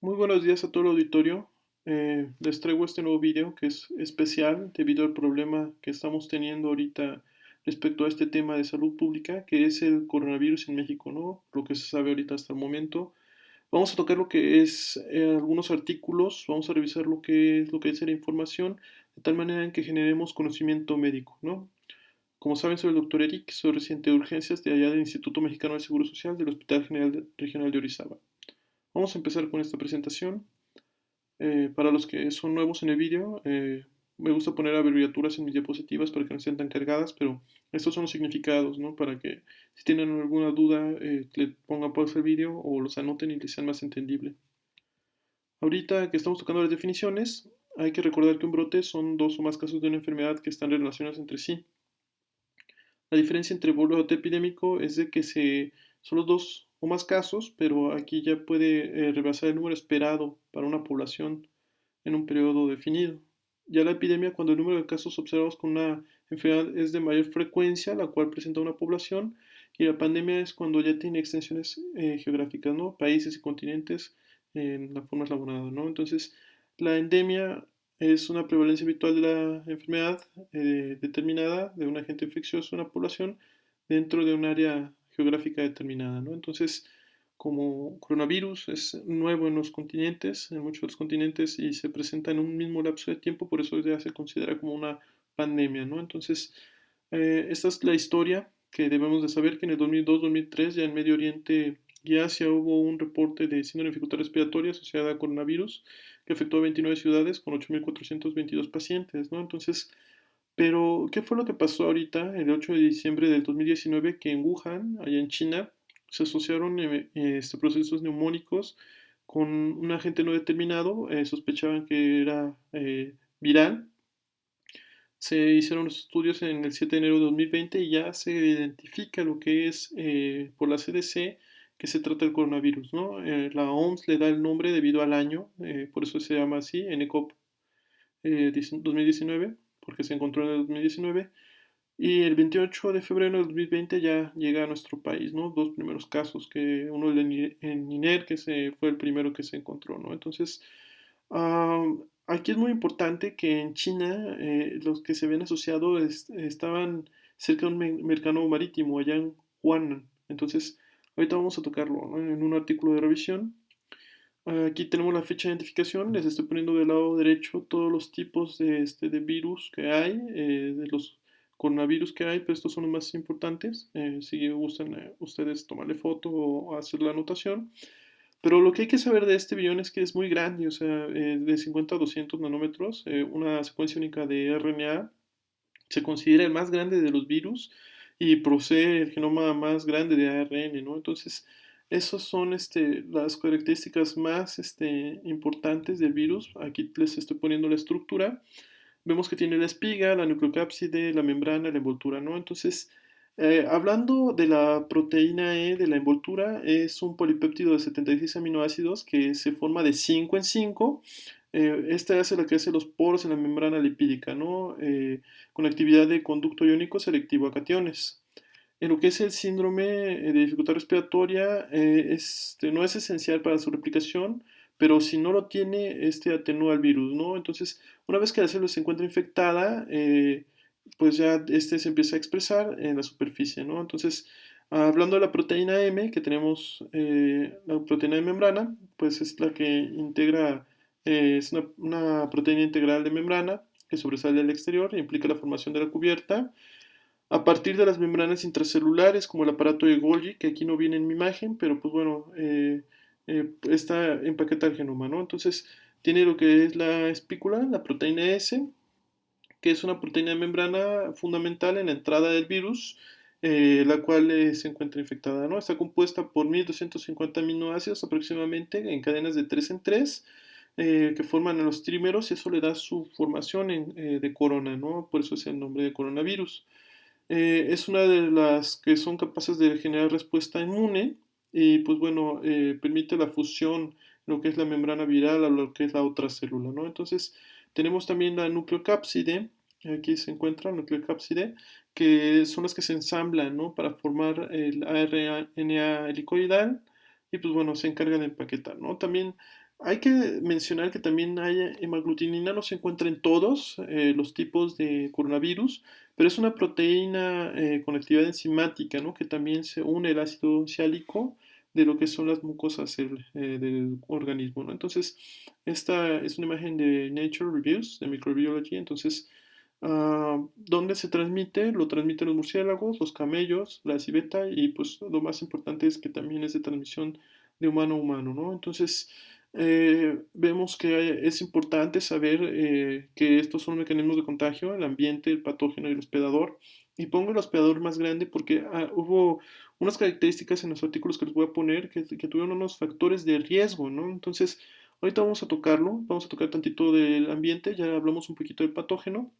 Muy buenos días a todo el auditorio. Les traigo este nuevo video que es especial debido al problema que estamos teniendo ahorita respecto a este tema de salud pública, que es el coronavirus en México, ¿no? Lo que se sabe ahorita hasta el momento. Vamos a tocar lo que es algunos artículos, vamos a revisar lo que dice la información, de tal manera en que generemos conocimiento médico, ¿no? Como saben, soy el doctor Eric, soy residente de urgencias de allá del Instituto Mexicano del Seguro Social del Hospital Regional de Orizaba. Vamos a empezar con esta presentación. Para los que son nuevos en el vídeo, me gusta poner abreviaturas en mis diapositivas para que no estén tan cargadas, pero estos son los significados, ¿no? Para que si tienen alguna duda, le pongan pausa al vídeo o los anoten y les sean más entendible. Ahorita que estamos tocando las definiciones, hay que recordar que un brote son dos o más casos de una enfermedad que están relacionados entre sí. La diferencia entre brote epidémico es de que son los dos o más casos, pero aquí ya puede rebasar el número esperado para una población en un periodo definido. Ya la epidemia, cuando el número de casos observados con una enfermedad es de mayor frecuencia, la cual presenta una población, y la pandemia es cuando ya tiene extensiones geográficas, ¿no? Países y continentes en la forma elaborada, ¿no? Entonces, la endemia es una prevalencia habitual de la enfermedad determinada de un agente infeccioso en una población dentro de un área geográfica determinada, ¿no? Entonces, como coronavirus es nuevo en los continentes, en muchos de los continentes, y se presenta en un mismo lapso de tiempo, por eso ya se considera como una pandemia, ¿no? Entonces, esta es la historia que debemos de saber, que en el 2002-2003 ya en Medio Oriente y Asia hubo un reporte de síndrome de dificultad respiratoria asociada a coronavirus que afectó a 29 ciudades con 8.422 pacientes, ¿no? Entonces, pero, ¿qué fue lo que pasó ahorita, el 8 de diciembre del 2019, que en Wuhan, allá en China, se asociaron procesos neumónicos con un agente no determinado? Sospechaban que era viral. Se hicieron los estudios en el 7 de enero de 2020 y ya se identifica lo que es por la CDC que se trata del coronavirus, ¿no? La OMS le da el nombre debido al año, por eso se llama así, NCOV 2019, porque se encontró en el 2019. Y el 28 de febrero del 2020 ya llega a nuestro país, ¿no? Dos primeros casos, que uno en INER, fue el primero que se encontró, ¿no? Entonces, aquí es muy importante que en China los que se ven asociados estaban cerca de un mercado marítimo, allá en Huanan. Entonces, ahorita vamos a tocarlo, ¿no? En un artículo de revisión. Aquí tenemos la fecha de identificación, les estoy poniendo del lado derecho todos los tipos de virus que hay, de los coronavirus que hay, pero estos son los más importantes. Si gustan ustedes tomarle foto o hacer la anotación. Pero lo que hay que saber de este virus es que es muy grande, o sea, de 50 a 200 nanómetros, una secuencia única de RNA se considera el más grande de los virus y posee el genoma más grande de ARN, ¿no? Entonces, esas son las características más importantes del virus. Aquí les estoy poniendo la estructura. Vemos que tiene la espiga, la nucleocápside, la membrana, la envoltura, ¿no? Entonces, hablando de la proteína E de la envoltura, es un polipéptido de 76 aminoácidos que se forma de 5 en 5. Esta hace lo que hace los poros en la membrana lipídica, ¿no? Con actividad de conducto iónico selectivo a cationes. En lo que es el síndrome de dificultad respiratoria, no es esencial para su replicación, pero si no lo tiene, atenúa el virus, ¿no? Entonces, una vez que la célula se encuentra infectada, pues ya se empieza a expresar en la superficie, ¿no? Entonces, hablando de la proteína M, que tenemos la proteína de membrana, pues es la que integra, es una proteína integral de membrana que sobresale al exterior e implica la formación de la cubierta a partir de las membranas intracelulares, como el aparato de Golgi, que aquí no viene en mi imagen, pero pues bueno, está empaqueta el genoma, ¿no? Entonces, tiene lo que es la espícula, la proteína S, que es una proteína de membrana fundamental en la entrada del virus, la cual se encuentra infectada, ¿no? Está compuesta por 1250 aminoácidos aproximadamente en cadenas de 3 en 3, que forman los trímeros y eso le da su formación de corona, ¿no? Por eso es el nombre de coronavirus. Es una de las que son capaces de generar respuesta inmune y pues bueno, permite la fusión, lo que es la membrana viral a lo que es la otra célula, ¿no? Entonces tenemos también la nucleocápside, aquí se encuentra la nucleocápside, que son las que se ensamblan, ¿no? Para formar el RNA helicoidal y pues bueno, se encargan de empaquetar, ¿no? También Hay que mencionar que también hay hemaglutinina, no se encuentra en todos los tipos de coronavirus, pero es una proteína con actividad enzimática, ¿no? Que también se une el ácido ciálico de lo que son las mucosas del organismo, ¿no? Entonces, esta es una imagen de Nature Reviews de Microbiology. Entonces, ¿dónde se transmite? Lo transmiten los murciélagos, los camellos, la civeta, y pues lo más importante es que también es de transmisión de humano a humano, ¿no? Entonces, vemos que es importante saber que estos son mecanismos de contagio: el ambiente, el patógeno y el hospedador. Y pongo el hospedador más grande porque hubo unas características en los artículos que les voy a poner que tuvieron unos factores de riesgo, ¿no? Entonces, ahorita vamos a tocarlo, vamos a tocar tantito del ambiente, ya hablamos un poquito del patógeno,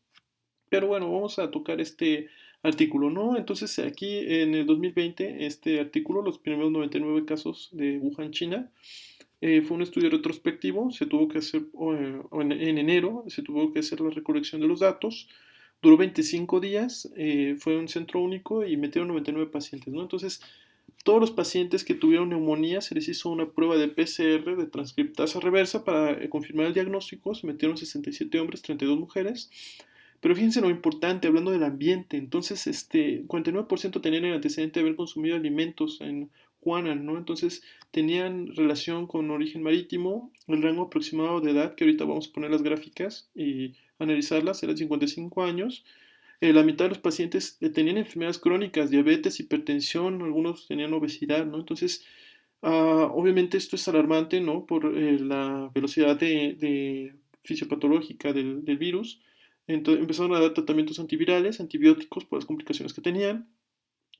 pero bueno, vamos a tocar este artículo, ¿no? Entonces, aquí en el 2020, este artículo, los primeros 99 casos de Wuhan, China, fue un estudio retrospectivo. Se tuvo que hacer en enero, se tuvo que hacer la recolección de los datos, duró 25 días, fue un centro único y metieron 99 pacientes, ¿no? Entonces, todos los pacientes que tuvieron neumonía se les hizo una prueba de PCR de transcriptasa reversa para confirmar el diagnóstico. Se metieron 67 hombres, 32 mujeres. Pero fíjense lo importante, hablando del ambiente. Entonces, 49% tenían el antecedente de haber consumido alimentos en Huanan, ¿no? Entonces, tenían relación con origen marítimo. El rango aproximado de edad, que ahorita vamos a poner las gráficas y analizarlas, era 55 años. La mitad de los pacientes tenían enfermedades crónicas, diabetes, hipertensión, algunos tenían obesidad, ¿no? Entonces, obviamente esto es alarmante, ¿no? Por la velocidad de fisiopatológica del virus. Entonces, empezaron a dar tratamientos antivirales, antibióticos por las complicaciones que tenían.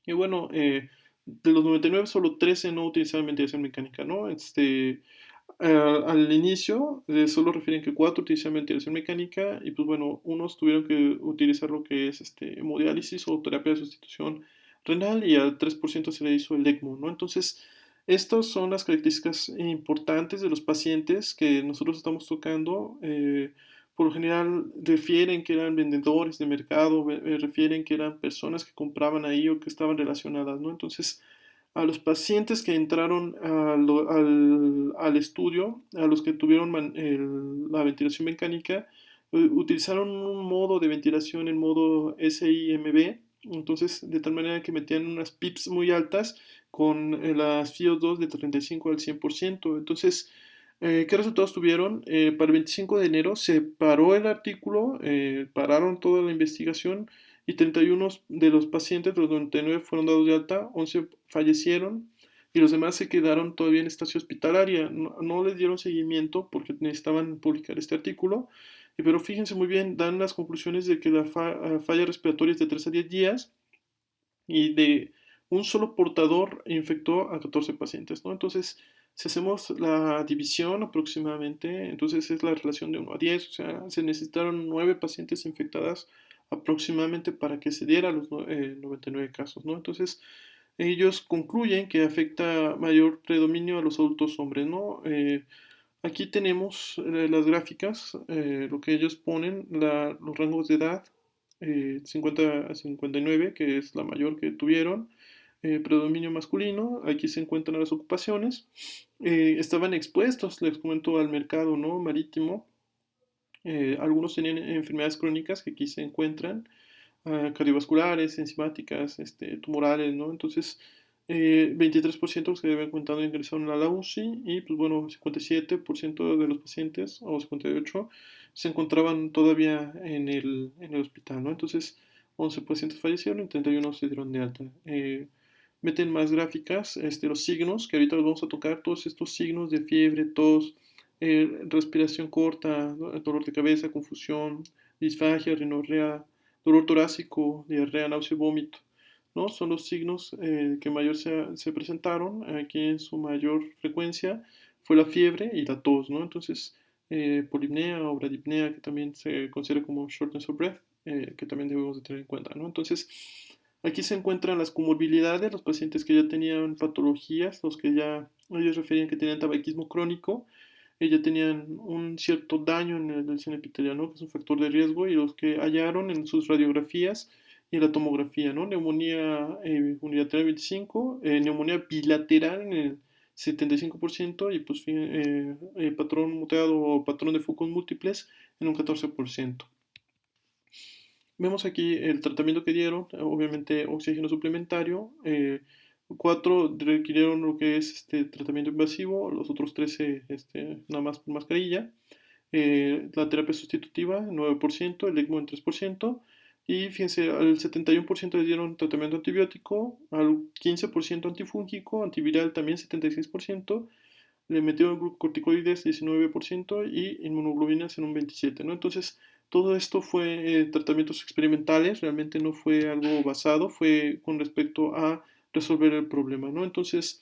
Y bueno, de los 99, solo 13 no utilizaban ventilación mecánica, ¿no? Al inicio solo refieren que 4 utilizaban ventilación mecánica, y pues bueno, unos tuvieron que utilizar lo que es hemodiálisis o terapia de sustitución renal, y al 3% se le hizo el ECMO, ¿no? Entonces, estas son las características importantes de los pacientes que nosotros estamos tocando. Por lo general refieren que eran vendedores de mercado, refieren que eran personas que compraban ahí o que estaban relacionadas, ¿no? Entonces, a los pacientes que entraron al estudio, a los que tuvieron la ventilación mecánica, utilizaron un modo de ventilación en modo SIMB. Entonces, de tal manera que metían unas PIPs muy altas con las FiO2 de 35 al 100%. Entonces, ¿qué resultados tuvieron? Para el 25 de enero se paró el artículo, pararon toda la investigación, y 31 de los pacientes, de los 99, fueron dados de alta, 11 fallecieron y los demás se quedaron todavía en estancia hospitalaria. No, no les dieron seguimiento porque necesitaban publicar este artículo, pero fíjense muy bien, dan las conclusiones de que la falla respiratoria es de 3 a 10 días, y de un solo portador infectó a 14 pacientes, ¿no? Entonces, si hacemos la división aproximadamente, entonces es la relación de 1 a 10, o sea, se necesitaron 9 pacientes infectadas aproximadamente para que se diera los 99 casos, ¿no? Entonces, ellos concluyen que afecta mayor predominio a los adultos hombres, ¿no? Aquí tenemos las gráficas, lo que ellos ponen, los rangos de edad, 50 a 59, que es la mayor que tuvieron, predominio masculino. Aquí se encuentran las ocupaciones. Estaban expuestos, les comento, al mercado, ¿no? Marítimo. Algunos tenían enfermedades crónicas que aquí se encuentran, cardiovasculares, enzimáticas, tumorales, ¿no? Entonces, 23% se deben contando ingresaron a la UCI, y pues bueno, 57% de los pacientes, o 58, se encontraban todavía en el hospital, ¿no? Entonces, 11 pacientes fallecieron y 31 se dieron de alta. Meten más gráficas, los signos, que ahorita los vamos a tocar, todos estos signos de fiebre, tos, respiración corta, dolor de cabeza, confusión, disfagia, rinorrea, dolor torácico, diarrea, náusea y vómito, ¿no? Son los signos que mayor se presentaron. Aquí en su mayor frecuencia fue la fiebre y la tos, ¿no? Entonces, polipnea o bradipnea, que también se considera como shortness of breath, que también debemos de tener en cuenta, ¿no? Entonces, aquí se encuentran las comorbilidades, los pacientes que ya tenían patologías, los que ya ellos referían que tenían tabaquismo crónico, ya tenían un cierto daño en el seno epitelial, que es un factor de riesgo, y los que hallaron en sus radiografías y en la tomografía, ¿no? Neumonía unilateral 25, neumonía bilateral en el 75% y pues patrón muteado o patrón de focos múltiples en un 14%. Vemos aquí el tratamiento que dieron, obviamente oxígeno suplementario. 4 requirieron lo que es tratamiento invasivo, los otros 13 nada más por mascarilla. La terapia sustitutiva, 9%, el ECMO en 3%, y fíjense, al 71% le dieron tratamiento antibiótico, al 15% antifúngico, antiviral también 76%, le metieron glucocorticoides 19% y inmunoglobulinas en un 27%, ¿no? Entonces, todo esto fue tratamientos experimentales, realmente no fue algo basado, fue con respecto a resolver el problema, ¿no? Entonces,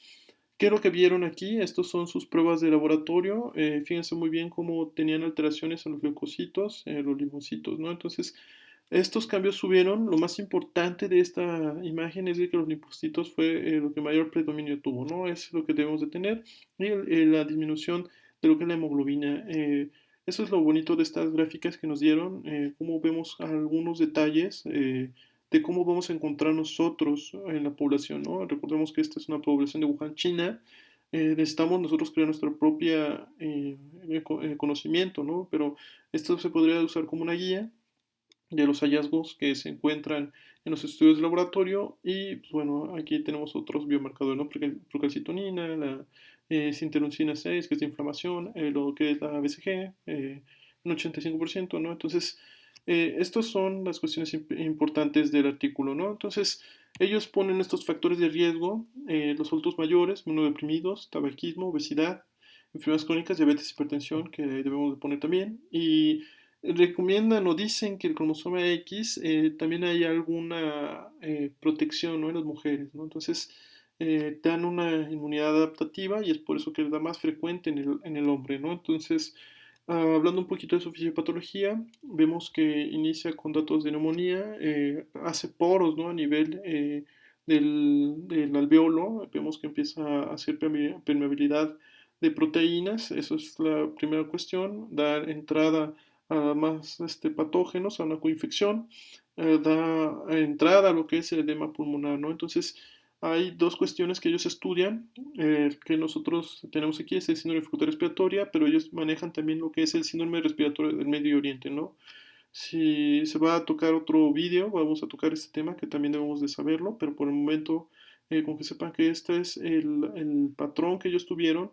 ¿qué es lo que vieron aquí? Estos son sus pruebas de laboratorio. Fíjense muy bien cómo tenían alteraciones en los leucocitos, los linfocitos, ¿no? Entonces, estos cambios subieron. Lo más importante de esta imagen es de que los linfocitos fue lo que mayor predominio tuvo, ¿no? Es lo que debemos de tener. Y la disminución de lo que es la hemoglobina. Eso es lo bonito de estas gráficas que nos dieron, cómo vemos algunos detalles de cómo vamos a encontrar nosotros en la población, ¿no? Recordemos que esta es una población de Wuhan, China. Necesitamos nosotros crear nuestra propia conocimiento, ¿no? Pero esto se podría usar como una guía de los hallazgos que se encuentran en los estudios de laboratorio y pues, bueno, aquí tenemos otros biomarcadores, ¿no? Procalcitonina, la sinteroncina 6, que es de inflamación, lo que es la BCG, un 85%, ¿no? Entonces, estas son las cuestiones importantes del artículo, ¿no? Entonces, ellos ponen estos factores de riesgo, los adultos mayores, inmunodeprimidos, tabaquismo, obesidad, enfermedades crónicas, diabetes, hipertensión, que debemos de poner también, y recomiendan o dicen que el cromosoma X también hay alguna protección, ¿no? En las mujeres, ¿no? Entonces dan una inmunidad adaptativa y es por eso que es la más frecuente en el hombre, ¿no? Entonces, hablando un poquito de su fisiopatología, vemos que inicia con datos de neumonía, hace poros, ¿no? A nivel del alveolo, vemos que empieza a hacer permeabilidad de proteínas, eso es la primera cuestión, dar entrada a más patógenos, a una coinfección, da entrada a lo que es el edema pulmonar, ¿no? Entonces, hay dos cuestiones que ellos estudian, que nosotros tenemos aquí, es el síndrome de dificultad respiratoria, pero ellos manejan también lo que es el síndrome respiratorio del Medio Oriente, ¿no? Si se va a tocar otro vídeo, vamos a tocar este tema que también debemos de saberlo, pero por el momento, con que sepan que este es el patrón que ellos tuvieron,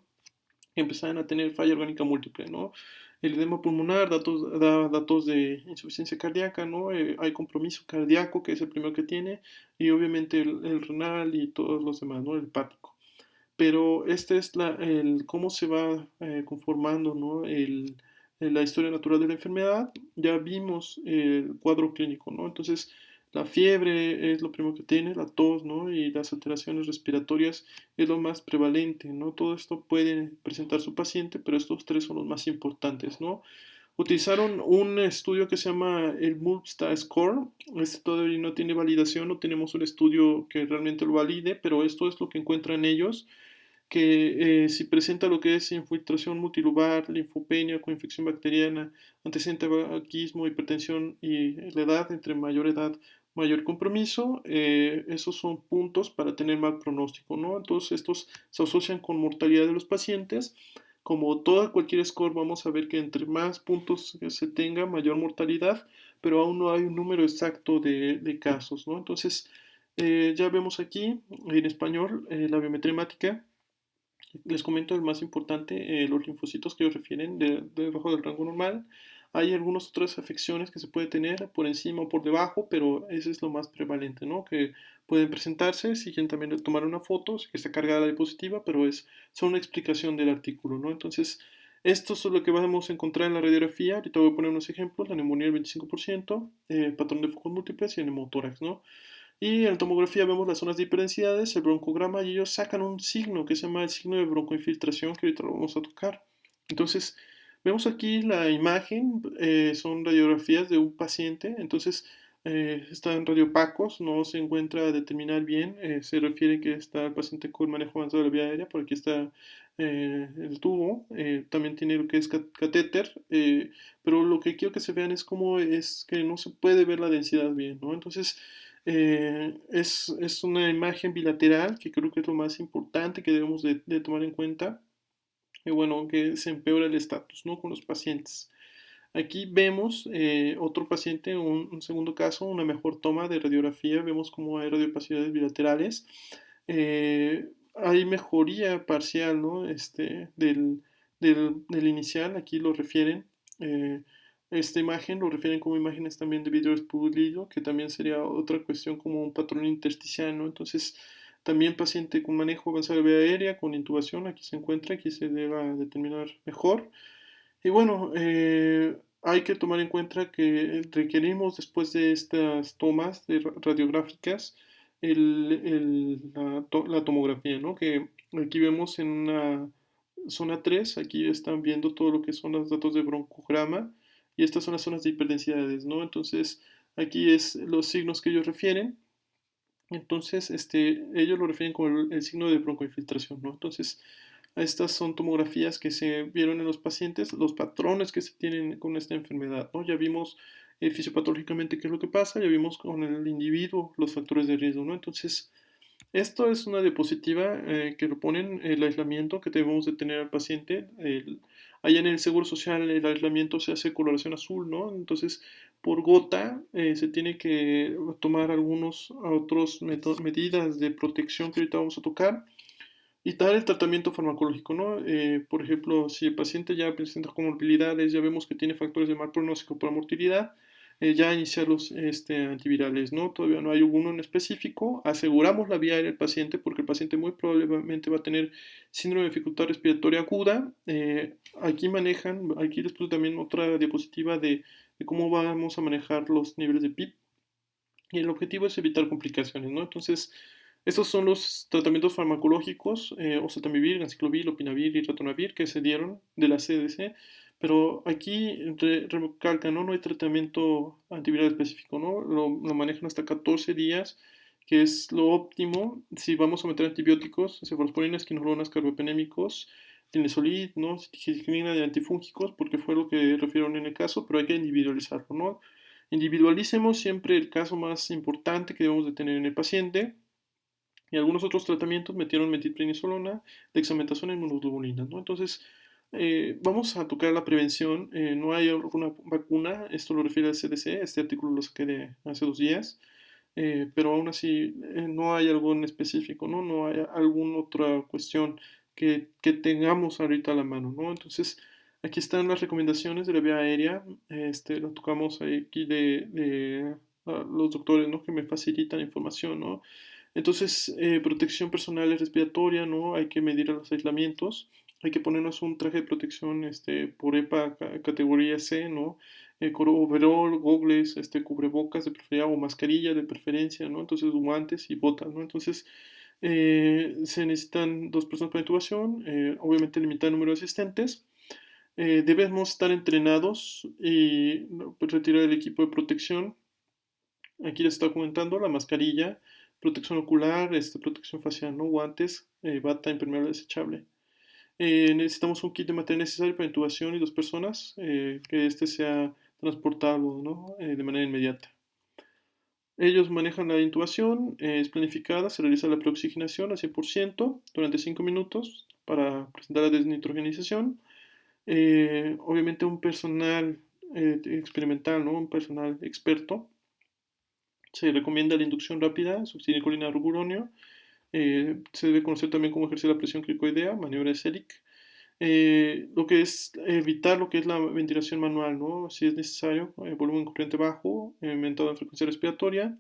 empezaban a tener falla orgánica múltiple, ¿no? El edema pulmonar da datos de insuficiencia cardíaca, ¿no? Hay compromiso cardíaco, que es el primero que tiene, y obviamente el renal y todos los demás, ¿no? El hepático. Pero este es cómo se va conformando, ¿no? La historia natural de la enfermedad. Ya vimos el cuadro clínico, ¿no? Entonces, la fiebre es lo primero que tiene, la tos, ¿no? Y las alteraciones respiratorias es lo más prevalente, ¿no? Todo esto puede presentar su paciente, pero estos tres son los más importantes, ¿no? Utilizaron un estudio que se llama el MULSTA Score. Este todavía no tiene validación, no tenemos un estudio que realmente lo valide, pero esto es lo que encuentran ellos, que si presenta lo que es infiltración multilubar, linfopenia, coinfección bacteriana, antecedente de tabaquismo, hipertensión y la edad, entre mayor edad, mayor compromiso, esos son puntos para tener mal pronóstico, ¿no? Entonces estos se asocian con mortalidad de los pacientes. Como toda cualquier score, vamos a ver que entre más puntos que se tenga, mayor mortalidad, pero aún no hay un número exacto de casos, ¿no? Entonces, ya vemos aquí en español la biometría hemática. Les comento el más importante, los linfocitos que ellos refieren debajo del rango normal. Hay algunas otras afecciones que se puede tener por encima o por debajo, pero ese es lo más prevalente, ¿no? Que pueden presentarse, si quieren también tomar una foto, que está cargada la diapositiva, pero es solo una explicación del artículo, ¿no? Entonces, esto es lo que vamos a encontrar en la radiografía. Ahorita voy a poner unos ejemplos, la neumonía el 25%, patrón de focos múltiples y el neumotórax, ¿no? Y en la tomografía vemos las zonas de hiperdensidades, el broncograma, y ellos sacan un signo que se llama el signo de broncoinfiltración, que ahorita lo vamos a tocar. Entonces, vemos aquí la imagen, son radiografías de un paciente, entonces están radiopacos, no se encuentra a determinar bien, se refiere que está el paciente con manejo avanzado de la vía aérea, por aquí está el tubo, también tiene lo que es catéter, pero lo que quiero que se vean es cómo es que no se puede ver la densidad bien, ¿no? Entonces, Es una imagen bilateral que creo que es lo más importante que debemos de tomar en cuenta. Y bueno, que se empeora el estatus, ¿no? Con los pacientes. Aquí vemos otro paciente, un segundo caso, una mejor toma de radiografía. Vemos cómo hay radiopacidades bilaterales. Hay mejoría parcial, ¿no? Del inicial, aquí lo refieren. eh, Esta imagen lo refieren como imágenes también de vidrio expulido, que también sería otra cuestión como un patrón intersticial, ¿no? Entonces, también paciente con manejo avanzado de vía aérea, con intubación, aquí se encuentra, aquí se debe determinar mejor. Y bueno, hay que tomar en cuenta que requerimos después de estas tomas radiográficas la tomografía, ¿no? Que aquí vemos en una zona 3, aquí están viendo todo lo que son los datos de broncograma y estas son las zonas de hiperdensidades, ¿no? Entonces, aquí es los signos que ellos refieren. Entonces, ellos lo refieren como el signo de broncoinfiltración, ¿no? Entonces, estas son tomografías que se vieron en los pacientes, los patrones que se tienen con esta enfermedad, ¿no? Ya vimos fisiopatológicamente qué es lo que pasa, ya vimos con el individuo los factores de riesgo, ¿no? Entonces, esto es una diapositiva que lo ponen el aislamiento que debemos de tener al paciente. Allá en el Seguro Social el aislamiento se hace coloración azul, ¿no? Entonces, por gota se tiene que tomar algunos otros medidas de protección que ahorita vamos a tocar y dar el tratamiento farmacológico, ¿no? Por ejemplo, si el paciente ya presenta comorbilidades, ya vemos que tiene factores de mal pronóstico por mortalidad, ya iniciar los antivirales, ¿no? Todavía no hay uno en específico. Aseguramos la vía aérea del paciente porque el paciente muy probablemente va a tener síndrome de dificultad respiratoria aguda. Aquí les puse también otra diapositiva de cómo vamos a manejar los niveles de PIB y el objetivo es evitar complicaciones, ¿no? Entonces, estos son los tratamientos farmacológicos, oseltamivir, ganciclovir, lopinavir y ritonavir que se dieron de la CDC, pero aquí recalca, ¿no? No hay tratamiento antiviral específico, ¿no? Lo manejan hasta 14 días, que es lo óptimo. Si vamos a meter antibióticos, cefalosporinas, quinolonas, carbapenémicos, linezolid, ¿no? Citiciclina de antifúngicos, porque fue lo que refirieron en el caso, pero hay que individualizarlo, ¿no? Individualicemos siempre el caso más importante que debemos de tener en el paciente y algunos otros tratamientos metieron metilprednisolona, dexametasona y inmunoglobulinas, ¿no? Entonces, vamos a tocar la prevención. No hay alguna vacuna, esto lo refiere al CDC, este artículo lo saqué de hace 2 días, pero aún así no hay algo en específico, ¿no? No hay alguna otra cuestión que tengamos ahorita a la mano, ¿no? Entonces, aquí están las recomendaciones de la vía aérea, lo tocamos aquí de los doctores, ¿no? Que me facilitan información, ¿no? Entonces, protección personal y respiratoria, ¿no? Hay que medir los aislamientos, hay que ponernos un traje de protección por EPA categoría C, ¿no? Overall, gogles, cubrebocas de preferencia o mascarilla de preferencia, ¿no? Entonces, guantes y botas, ¿no? Entonces, se necesitan 2 personas para intubación, obviamente limitar el número de asistentes. Debemos estar entrenados y ¿no? Pues, retirar el equipo de protección. Aquí les está comentando la mascarilla, protección ocular, protección facial, ¿no? Guantes, bata impermeable desechable. Necesitamos un kit de material necesario para intubación y 2 personas, que sea transportable, ¿no? De manera inmediata. Ellos manejan la intubación, es planificada, se realiza la preoxigenación al 100% durante 5 minutos para presentar la desnitrogenización. Obviamente un personal experimental, ¿no? Un personal experto. Se recomienda la inducción rápida, succinilcolina ruburonio. Se debe conocer también cómo ejercer la presión cricoidea, maniobra de Selick. Lo que es evitar lo que es la ventilación manual, ¿no? Si es necesario, volumen corriente bajo, aumentado en frecuencia respiratoria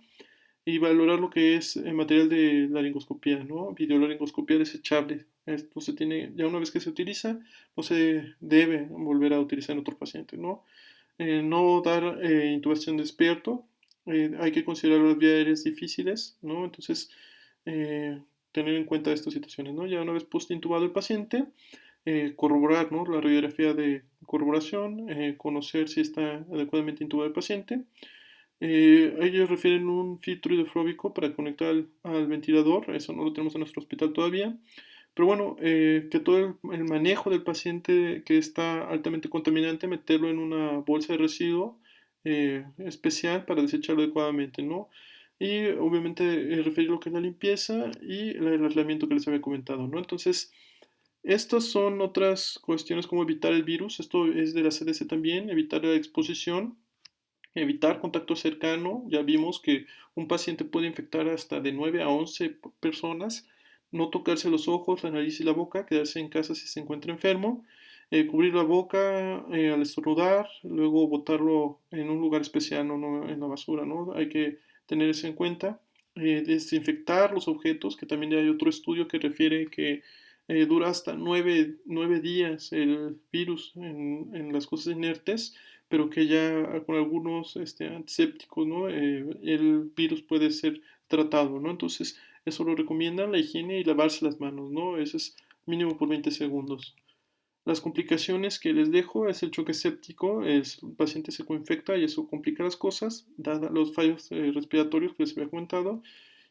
y valorar lo que es el material de laringoscopía, ¿no? Videolaringoscopía desechable. Esto se tiene, ya una vez que se utiliza, no se debe volver a utilizar en otro paciente, ¿no? No dar intubación despierto, hay que considerar las vías aéreas difíciles, ¿no? Entonces, tener en cuenta estas situaciones, ¿no? Ya una vez post intubado el paciente, corroborar, ¿no? La radiografía de corroboración, conocer si está adecuadamente intubado el paciente. Ellos refieren un filtro hidrofóbico para conectar al ventilador, eso no lo tenemos en nuestro hospital todavía. Pero bueno, que todo el manejo del paciente que está altamente contaminante, meterlo en una bolsa de residuo especial para desecharlo adecuadamente, ¿no? y obviamente referir lo que es la limpieza y el aislamiento que les había comentado, ¿no? Entonces, estas son otras cuestiones como evitar el virus, esto es de la CDC también, evitar la exposición, evitar contacto cercano, ya vimos que un paciente puede infectar hasta de 9 a 11 personas, no tocarse los ojos, la nariz y la boca, quedarse en casa si se encuentra enfermo, cubrir la boca al estornudar, luego botarlo en un lugar especial, no en la basura, ¿no? Hay que tener eso en cuenta. Desinfectar los objetos, que también hay otro estudio que refiere que dura hasta 9 días el virus en las cosas inertes, pero que ya con algunos antisépticos, ¿no? El virus puede ser tratado, ¿no? Entonces, eso lo recomiendan, la higiene y lavarse las manos, ¿no? Eso es mínimo por 20 segundos. Las complicaciones que les dejo es el choque séptico, el paciente se coinfecta y eso complica las cosas, dada los fallos respiratorios que les había comentado.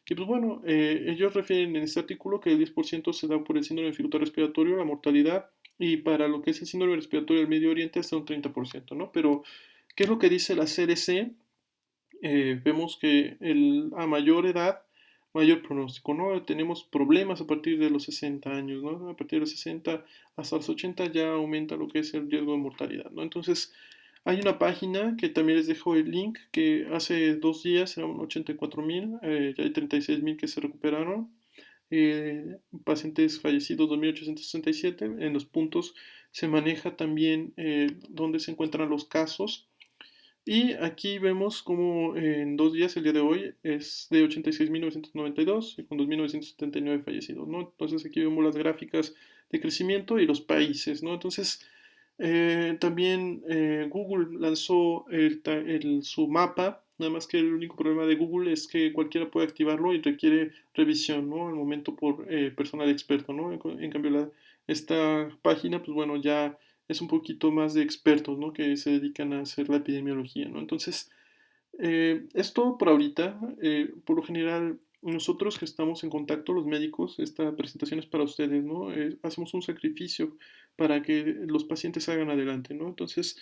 Y pues bueno, ellos refieren en este artículo que el 10% se da por el síndrome dificultoso respiratorio, la mortalidad, y para lo que es el síndrome respiratorio del Medio Oriente está un 30%, ¿no? Pero, ¿qué es lo que dice la CDC? Vemos que a mayor edad, mayor pronóstico, ¿no? Tenemos problemas a partir de los 60 años, ¿no? A partir de los 60 hasta los 80 ya aumenta lo que es el riesgo de mortalidad, ¿no? Entonces, hay una página que también les dejo el link, que hace 2 días eran 84.000, ya hay 36.000 que se recuperaron, pacientes fallecidos 2.867, en los puntos se maneja también dónde se encuentran los casos, y aquí vemos como en 2 días, el día de hoy, es de 86.992 y con 2.979 fallecidos, ¿no? Entonces aquí vemos las gráficas de crecimiento y los países, ¿no? Entonces también Google lanzó su mapa, nada más que el único problema de Google es que cualquiera puede activarlo y requiere revisión, ¿no? Al momento por personal experto, ¿no? En cambio, esta página, pues bueno, ya es un poquito más de expertos, ¿no? Que se dedican a hacer la epidemiología, ¿no? Entonces, es todo por ahorita. Por lo general, nosotros que estamos en contacto, los médicos, esta presentación es para ustedes, ¿no? Hacemos un sacrificio para que los pacientes salgan adelante, ¿no? Entonces,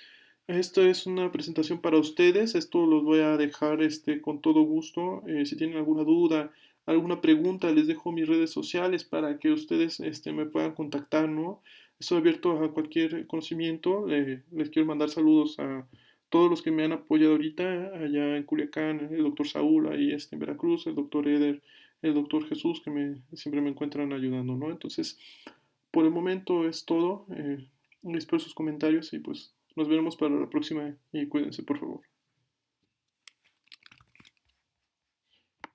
esto es una presentación para ustedes. Esto los voy a dejar con todo gusto. Si tienen alguna duda, alguna pregunta, les dejo mis redes sociales para que ustedes me puedan contactar, ¿no? Estoy abierto a cualquier conocimiento. Les quiero mandar saludos a todos los que me han apoyado ahorita, allá en Culiacán, el doctor Saúl, ahí en Veracruz, el doctor Eder, el doctor Jesús, que siempre me encuentran ayudando, ¿no? Entonces, por el momento es todo. Espero sus comentarios y pues nos veremos para la próxima y cuídense, por favor.